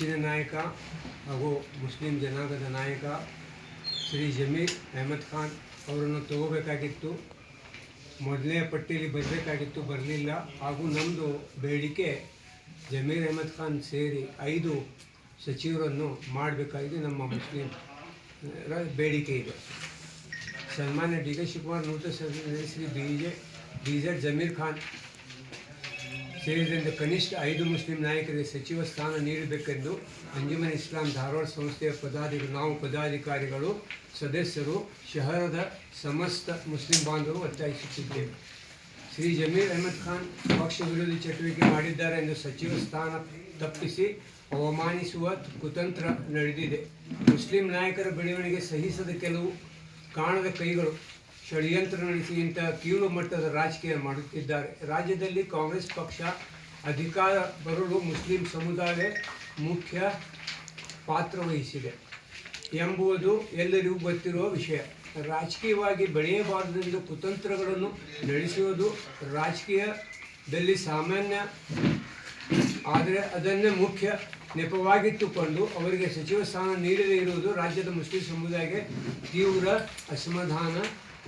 ನೆಚ್ಚಿನ ನಾಯಕ ಹಾಗೂ ಮುಸ್ಲಿಂ ಜನಾಂಗದ ನಾಯಕ ಶ್ರೀ ಜಮೀರ್ ಅಹಮದ್ ಖಾನ್ ಅವರನ್ನು ತಗೋಬೇಕಾಗಿತ್ತು. ಮೊದಲನೇ ಪಟ್ಟಿಯಲ್ಲಿ ಬರಬೇಕಾಗಿತ್ತು, ಬರಲಿಲ್ಲ. ಹಾಗೂ ನಮ್ಮದು ಬೇಡಿಕೆ ಜಮೀರ್ ಅಹಮದ್ ಖಾನ್ ಸೇರಿ 5 ಸಚಿವರನ್ನು ಮಾಡಬೇಕಾಗಿದೆ. ನಮ್ಮ ಮುಸ್ಲಿಂ ಬೇಡಿಕೆ ಇದೆ. ಸನ್ಮಾನ್ಯ ಡಿ ಕೆ ಶಿವಕುಮಾರ್ ನೂತನ ಶ್ರೀ BZ ಜಮೀರ್ ಖಾನ್ ಸೇರಿದಂತೆ ಕನಿಷ್ಠ 5 ಮುಸ್ಲಿಂ ನಾಯಕರಿಗೆ ಸಚಿವ ಸ್ಥಾನ ನೀಡಬೇಕೆಂದು ಅಂಜುಮನ್ ಇಸ್ಲಾಂ ಧಾರವಾಡ ಸಂಸ್ಥೆಯ ಪದಾಧಿಕಾರಿಗಳು ಸದಸ್ಯರು ಶಹರದ ಸಮಸ್ತ ಮುಸ್ಲಿಂ ಬಾಂಧವರು ಒತ್ತಾಯಿಸುತ್ತಿದ್ದೇವೆ. ಶ್ರೀ ಜಮೀರ್ ಅಹಮದ್ ಖಾನ್ ಪಕ್ಷ ವಿರೋಧಿ ಚಟುವಟಿಕೆ ಮಾಡಿದ್ದಾರೆ ಎಂದು ಸಚಿವ ಸ್ಥಾನ ತಪ್ಪಿಸಿ ಅವಮಾನಿಸುವ ಕುತಂತ್ರ ನಡೆದಿದೆ. ಮುಸ್ಲಿಂ ನಾಯಕರ ಬೆಳವಣಿಗೆ ಸಹಿಸದ ಕೆಲವು ಕಾಣದ ಕೈಗಳು ಷಡ್ಯಂತ್ರ ನಡೆಸಿ ಇಂತಹ ಕೀಳು ಮಟ್ಟದ ರಾಜಕೀಯ ಮಾಡುತ್ತಿದ್ದಾರೆ. ರಾಜ್ಯದಲ್ಲಿ ಕಾಂಗ್ರೆಸ್ ಪಕ್ಷ ಅಧಿಕಾರ ಬರಲು ಮುಸ್ಲಿಂ ಸಮುದಾಯ ಮುಖ್ಯ ಪಾತ್ರ ವಹಿಸಿದೆ ಎಂಬುದು ಎಲ್ಲರಿಗೂ ಗೊತ್ತಿರುವ ವಿಷಯ. ರಾಜಕೀಯವಾಗಿ ಬೆಳೆಯಬಾರದೆಂದು ಕುತಂತ್ರಗಳನ್ನು ನಡೆಸುವುದು ರಾಜಕೀಯದಲ್ಲಿ ಸಾಮಾನ್ಯ. ಆದರೆ ಅದನ್ನೇ ಮುಖ್ಯ ನೆಪವಾಗಿಟ್ಟುಕೊಂಡು ಅವರಿಗೆ ಸಚಿವ ಸ್ಥಾನ ನೀಡದೇ ಇರುವುದು ರಾಜ್ಯದ ಮುಸ್ಲಿಂ ಸಮುದಾಯಕ್ಕೆ ತೀವ್ರ ಅಸಮಾಧಾನ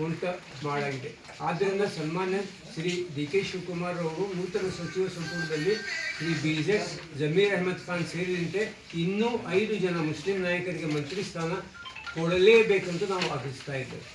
ಉಂಟು ಮಾಡಾಗಿದೆ. ಆದ್ದರಿಂದ ಸನ್ಮಾನ್ಯ ಶ್ರೀ ಡಿ ಕೆ ಶಿವಕುಮಾರ್ ಅವರು ನೂತನ ಸಚಿವ ಸಂಪುಟದಲ್ಲಿ ಶ್ರೀ BZ ಜಮೀರ್ ಅಹಮದ್ ಖಾನ್ ಸೇರಿದಂತೆ ಇನ್ನೂ 5 ಜನ ಮುಸ್ಲಿಂ ನಾಯಕರಿಗೆ ಮಂತ್ರಿ ಸ್ಥಾನ ಕೊಡಲೇಬೇಕೆಂದು ನಾವು ಆಗ್ರಹಿಸ್ತಾ ಇದ್ದೇವೆ.